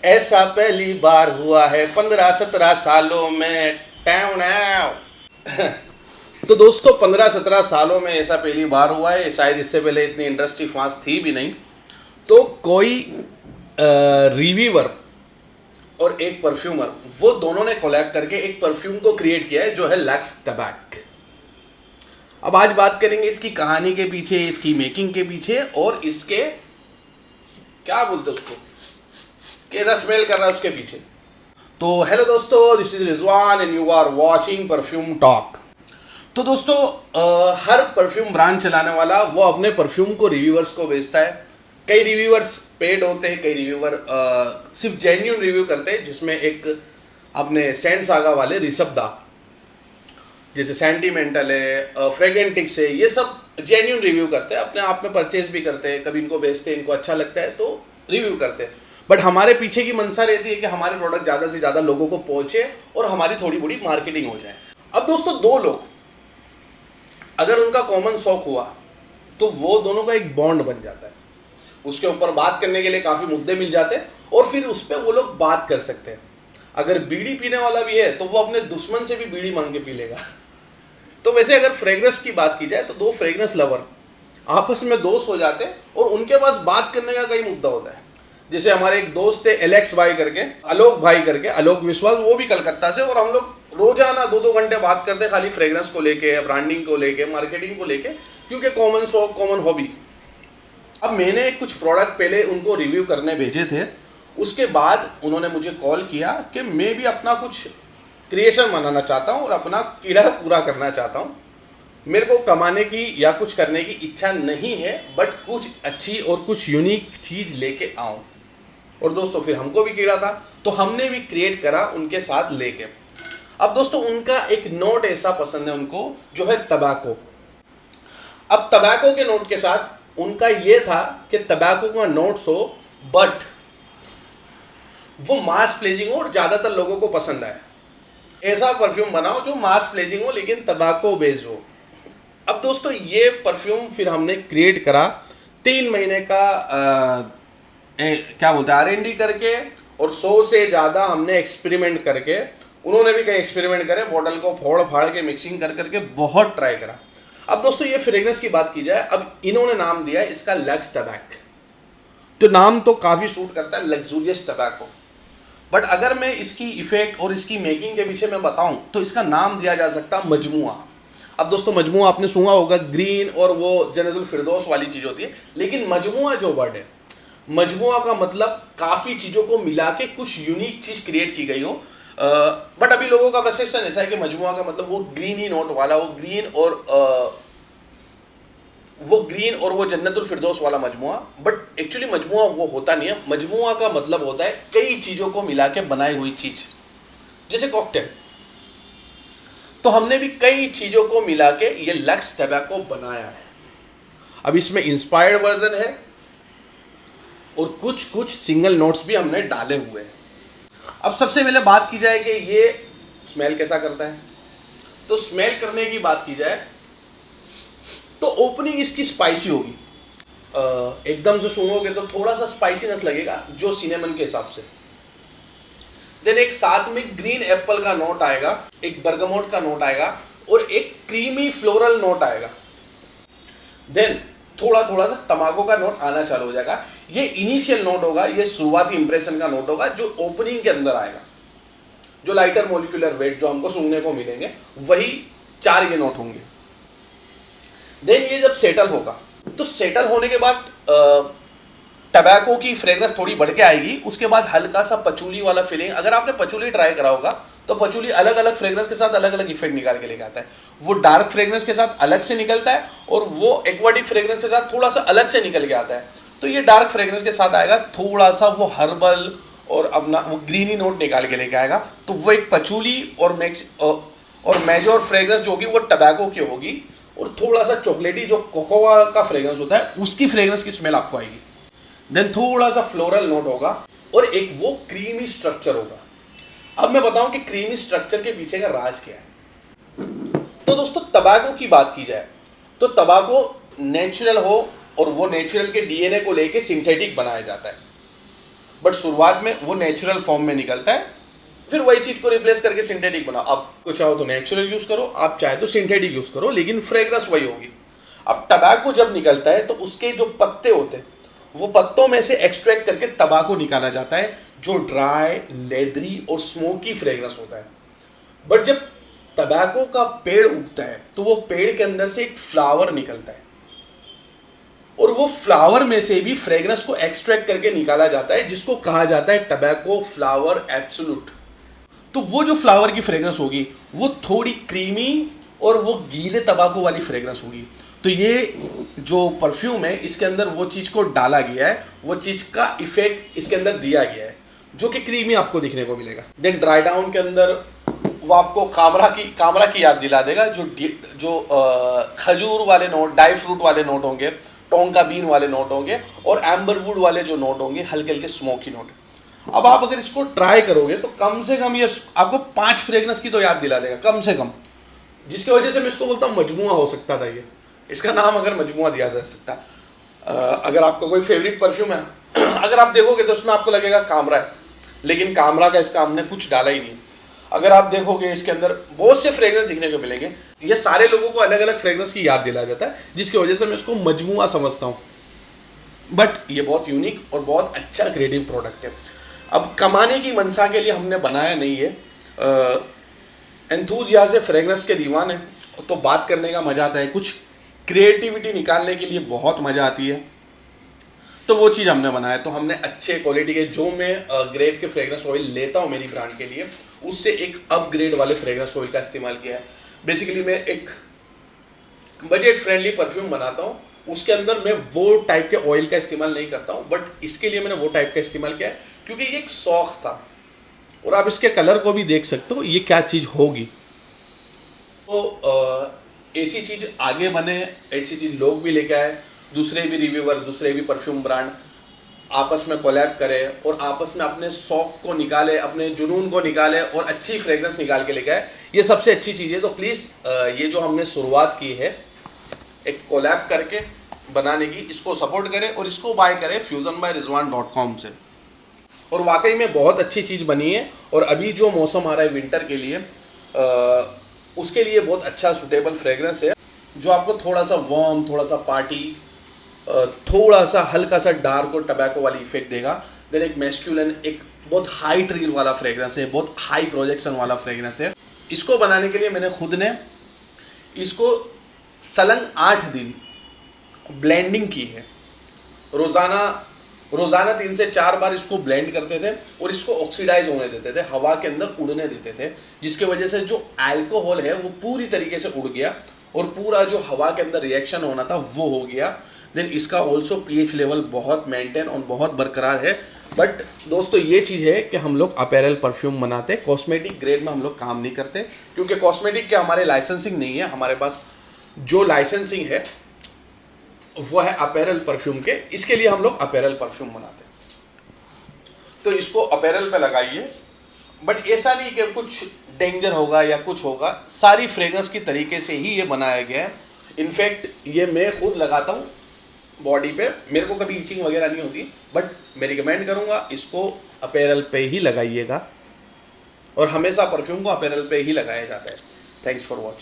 ऐसा पहली बार हुआ है 15-17 सालों में। टैव नैव। तो दोस्तों 15-17 सालों में ऐसा पहली बार हुआ है, शायद इससे पहले इतनी इंडस्ट्री फास्ट थी भी नहीं। तो कोई रिव्यूअर और एक परफ्यूमर, वो दोनों ने कोलैब करके एक परफ्यूम को क्रिएट किया है जो है लक्स टबैक। अब आज बात करेंगे इसकी कहानी के पीछे, इसकी मेकिंग के पीछे और इसके क्या बोलते उसको, कैसा स्मेल कर रहा है उसके पीछे। तो हेलो दोस्तों, this is Rizwan and you are watching perfume talk. तो दोस्तों हर परफ्यूम ब्रांड चलाने वाला वो अपने परफ्यूम को रिव्यूअर्स को बेचता है। कई रिव्यूअर्स पेड होते हैं, कई रिव्यूअर सिर्फ जेन्यून रिव्यू करते हैं, जिसमें एक अपने सेंट सागा वाले ऋषभ दा, जैसे सेंटिमेंटल है, फ्रेगरेंटिक्स है, ये सब जेन्यून रिव्यू करते हैं, अपने आप में परचेज भी करते हैं, कभी इनको बेचते हैं, इनको अच्छा लगता है तो रिव्यू करते हैं। बट हमारे पीछे की मंशा रहती है कि हमारे प्रोडक्ट ज़्यादा से ज़्यादा लोगों को पहुंचे और हमारी थोड़ी बड़ी मार्केटिंग हो जाए। अब दोस्तों दो लोग अगर उनका कॉमन शौक हुआ तो वो दोनों का एक बॉन्ड बन जाता है, उसके ऊपर बात करने के लिए काफ़ी मुद्दे मिल जाते हैं और फिर उस पर वो लोग बात कर सकते हैं। अगर बीड़ी पीने वाला भी है तो वो अपने दुश्मन से भी बीड़ी मांग के पी लेगा। तो वैसे अगर फ्रेग्रेंस की बात की जाए तो दो फ्रेग्रेंस लवर आपस में दोस्त हो जाते हैं और उनके पास बात करने का कई मुद्दा होता है। जैसे हमारे एक दोस्त थे एलेक्स भाई करके, आलोक भाई करके, आलोक विश्वास, वो भी कलकत्ता से, और हम लोग रोजाना 2-2 घंटे बात करते खाली फ्रेग्रेंस को लेके, ब्रांडिंग को लेके, मार्केटिंग को लेके, क्योंकि कॉमन शौक, कॉमन हॉबी। अब मैंने कुछ प्रोडक्ट पहले उनको रिव्यू करने भेजे थे, उसके बाद उन्होंने मुझे कॉल किया कि मैं भी अपना कुछ क्रिएशन बनाना चाहता हूँ और अपना कीड़ा पूरा करना चाहता हूँ। मेरे को कमाने की या कुछ करने की इच्छा नहीं है, बट कुछ अच्छी और कुछ यूनिक चीज़ लेके आऊँ। और दोस्तों फिर हमको भी कीड़ा था तो हमने भी क्रिएट करा उनके साथ लेके। अब दोस्तों उनका एक नोट ऐसा पसंद है उनको जो है टबैको। अब टबैको के नोट के साथ उनका ये था कि टबैको का नोट्स हो बट वो मास प्लेजिंग हो और ज़्यादातर लोगों को पसंद आए। ऐसा परफ्यूम बनाओ जो मास प्लेजिंग हो लेकिन टबैको बेस्ड हो। अब दोस्तों ये परफ्यूम फिर हमने क्रिएट करा 3 महीने का क्या बोलते हैं R&D करके, और 100 से ज़्यादा हमने एक्सपेरिमेंट करके, उन्होंने भी कई एक्सपेरिमेंट करे, बॉटल को फोड़ फाड़ के मिक्सिंग कर करके बहुत ट्राई करा। अब दोस्तों ये फ्रेग्रेंस की बात की जाए, अब इन्होंने नाम दिया है इसका लक्स टबैक। तो नाम तो काफ़ी सूट करता है, लग्जूरियस टबैको। बट अगर मैं इसकी इफेक्ट और इसकी मेकिंग के पीछे मैं बताऊं तो इसका नाम दिया जा सकता है मजमुआ। अब दोस्तों मजमुआ आपने सुना होगा, ग्रीन और वो जन्नतुल फिरदौस वाली चीज़ होती है, लेकिन मजमुआ जो वर्ड है, मजमुआ का मतलब काफ़ी चीज़ों को मिला के कुछ यूनिक चीज़ क्रिएट की गई हो। बट अभी लोगों का परसेप्शन ऐसा है कि मजमुआ का मतलब वो ग्रीन ही नोट वाला, वो ग्रीन और वो जन्नतुल फिरदौस वाला मजमुआ। बट एक्चुअली मजमुआ वो होता नहीं है। मजमुआ का मतलब होता है कई चीज़ों को मिला के बनाई हुई चीज़, जैसे कॉकटेल। तो हमने भी कई चीज़ों को मिला के ये लक्स टबैको बनाया है। अब इसमें इंस्पायर्ड वर्जन है और कुछ कुछ सिंगल नोट्स भी हमने डाले हुए हैं। अब सबसे पहले बात की जाए कि ये स्मेल कैसा करता है, तो स्मेल करने की बात की जाए तो ओपनिंग इसकी स्पाइसी होगी। एकदम से सूंघोगे तो थोड़ा सा स्पाइसीनेस लगेगा जो सिनेमन के हिसाब से। देन एक साथ में ग्रीन एप्पल का नोट आएगा, एक बर्गमोट का नोट आएगा और एक क्रीमी फ्लोरल नोट आएगा। देन थोड़ा थोड़ा सा तंबाकू का नोट आना चालू हो जाएगा। ये इनिशियल नोट होगा, ये शुरुआती इंप्रेशन का नोट होगा जो ओपनिंग के अंदर आएगा। जो लाइटर मोलिकुलर वेट जो हमको सूंघने को मिलेंगे वही 4 ये नोट होंगे। देन ये जब सेटल होगा तो सेटल होने के बाद टबैको की फ्रेग्रेंस थोड़ी बढ़ के आएगी। उसके बाद हल्का सा पचूली वाला फीलिंग, अगर आपने पचूली ट्राई करा होगा तो पचूली अलग अलग फ्रेग्रेंस के साथ अलग अलग इफेक्ट निकाल के लेके आता है। वो डार्क फ्रेग्रेंस के साथ अलग से निकलता है और वो एक्वाटिक फ्रेग्रेंस के साथ थोड़ा सा अलग से निकल के आता है। तो ये डार्क फ्रेग्रेंस के साथ आएगा, थोड़ा सा वो हर्बल और अपना वो ग्रीनी नोट निकाल के लेके आएगा। तो वो एक पचूली और मेजर फ्रेग्रेंस जो होगी वो टबैको की होगी, और थोड़ा सा चॉकलेटी जो कोकोआ का फ्रेग्रेंस होता है उसकी फ्रेग्रेंस की स्मेल आपको आएगी। देन थोड़ा सा फ्लोरल नोट होगा और एक वो क्रीमी स्ट्रक्चर होगा। अब मैं बताऊं कि क्रीमी स्ट्रक्चर के पीछे का राज क्या है। तो दोस्तों टबैको की बात की जाए तो टबैको नेचुरल हो और वो नेचुरल के डीएनए को लेके सिंथेटिक बनाया जाता है। बट शुरुआत में वो नेचुरल फॉर्म में निकलता है, फिर वही चीज को रिप्लेस करके सिंथेटिक बनाओ। आप चाहो तो नेचुरल यूज करो, आप चाहे तो सिंथेटिक यूज करो, लेकिन फ्रेग्रेंस वही होगी। अब टबैको जब निकलता है तो उसके जो पत्ते होते हैं वो पत्तों में से एक्सट्रैक्ट करके टबैको निकाला जाता है, जो ड्राई, लेदरी और स्मोकी फ्रेग्रेंस होता है। बट जब टबैको का पेड़ उगता है तो वो पेड़ के अंदर से एक फ्लावर निकलता है, और वो फ्लावर में से भी फ्रेग्रेंस को एक्सट्रैक्ट करके निकाला जाता है, जिसको कहा जाता है टबैको फ्लावर एब्सोल्यूट। तो वो जो फ्लावर की फ्रेग्रेंस होगी वो थोड़ी क्रीमी और वो गीले तंबाकू वाली फ्रेग्रेंस होगी। तो ये जो परफ्यूम है इसके अंदर वो चीज़ को डाला गया है, वो चीज़ का इफेक्ट इसके अंदर दिया गया है, जो कि क्रीमी आपको दिखने को मिलेगा। देन ड्राई डाउन के अंदर वो आपको कामरा की याद दिला देगा, जो खजूर वाले नोट, ड्राई फ्रूट वाले नोट होंगे, टोंका बीन वाले नोट होंगे, और एम्बरवुड वाले जो नोट होंगे, हल्के हल्के स्मोकी नोट। अब आप अगर इसको ट्राई करोगे तो कम से कम ये आपको 5 फ्रेग्रेंस की तो याद दिला देगा कम से कम, जिसकी वजह से मैं इसको बोलता हूँ मजमुआ हो सकता था ये, इसका नाम अगर मजमुआ दिया जा सकता। अगर आपका कोई फेवरेट परफ्यूम है अगर आप देखोगे तो उसमें आपको लगेगा कामरा है, लेकिन कामरा का इसका हमने कुछ डाला ही नहीं। अगर आप देखोगे इसके अंदर बहुत से फ्रेग्रेंस दिखने को मिलेंगे, ये सारे लोगों को अलग अलग फ्रेग्रेंस की याद दिला जाता है, जिसकी वजह से मैं इसको मजमुआ समझता हूँ। बट ये बहुत यूनिक और बहुत अच्छा क्रिएटिव प्रोडक्ट है। अब कमाने की मनसा के लिए हमने बनाया नहीं है, एंथुजिया से फ्रेग्रेंस के दीवाने तो बात करने का मजा आता है, कुछ क्रिएटिविटी निकालने के लिए बहुत मजा आती है, तो वो चीज़ हमने बनाया। तो हमने अच्छे क्वालिटी के, जो मैं ग्रेड के फ्रेग्रेंस ऑयल लेता हूँ मेरी ब्रांड के लिए, उससे एक अपग्रेड वाले फ्रेग्रेंस ऑयल का इस्तेमाल किया है। बेसिकली मैं एक बजट फ्रेंडली परफ्यूम बनाता हूँ, उसके अंदर मैं वो टाइप के ऑयल का इस्तेमाल नहीं करता हूँ, बट इसके लिए मैंने वो टाइप का इस्तेमाल किया है क्योंकि ये एक शौक था। और आप इसके कलर को भी देख सकते हो ये क्या चीज़ होगी। तो ऐसी चीज़ आगे बने, ऐसी चीज़ लोग भी लेके आए, दूसरे भी रिव्यूअर, दूसरे भी परफ्यूम ब्रांड आपस में कोलैब करें और आपस में अपने शौक को निकाले, अपने जुनून को निकाले और अच्छी फ्रेग्रेंस निकाल के लेके आए, ये सबसे अच्छी चीज़ है। तो प्लीज़ ये जो हमने शुरुआत की है एक कोलैब करके बनाने की, इसको सपोर्ट करें और इसको बाय करें fusionbyrizwan.com से। और वाकई में बहुत अच्छी चीज़ बनी है, और अभी जो मौसम आ रहा है विंटर के लिए, उसके लिए बहुत अच्छा सूटेबल फ्रेग्रेंस है, जो आपको थोड़ा सा वार्म, थोड़ा सा पार्टी, थोड़ा सा हल्का सा डार्क और टबैको वाली इफेक्ट देगा। देन एक मैस्कुलिन, एक बहुत हाई ट्रिल वाला फ्रेग्रेंस है, बहुत हाई प्रोजेक्शन वाला फ्रेग्रेंस है। इसको बनाने के लिए मैंने खुद ने इसको सलंग 8 दिन ब्लेंडिंग की है। रोज़ाना 3 से 4 बार इसको ब्लेंड करते थे और इसको ऑक्सीडाइज होने देते थे, हवा के अंदर उड़ने देते थे, जिसकी वजह से जो अल्कोहल है वो पूरी तरीके से उड़ गया और पूरा जो हवा के अंदर रिएक्शन होना था वो हो गया। देन इसका ऑल्सो पीएच लेवल बहुत मेंटेन और बहुत बरकरार है। बट दोस्तों ये चीज़ है कि हम लोग अपैरल परफ्यूम बनाते, कॉस्मेटिक ग्रेड में हम लोग काम नहीं करते, क्योंकि कॉस्मेटिक के हमारे लाइसेंसिंग नहीं है। हमारे पास जो लाइसेंसिंग है वो है अपैरल परफ्यूम के, इसके लिए हम लोग अपैरल परफ्यूम बनाते हैं। तो इसको अपैरल पे लगाइए, बट ऐसा नहीं कि कुछ डेंजर होगा या कुछ होगा, सारी फ्रेग्रेंस की तरीके से ही ये बनाया गया है। इनफैक्ट ये मैं खुद लगाता हूँ बॉडी पे, मेरे को कभी इचिंग वगैरह नहीं होती, बट मैं रिकमेंड करूँगा इसको अपैरल पे ही लगाइएगा, और हमेशा परफ्यूम को अपैरल पे ही लगाया जाता है। Thanks for watching.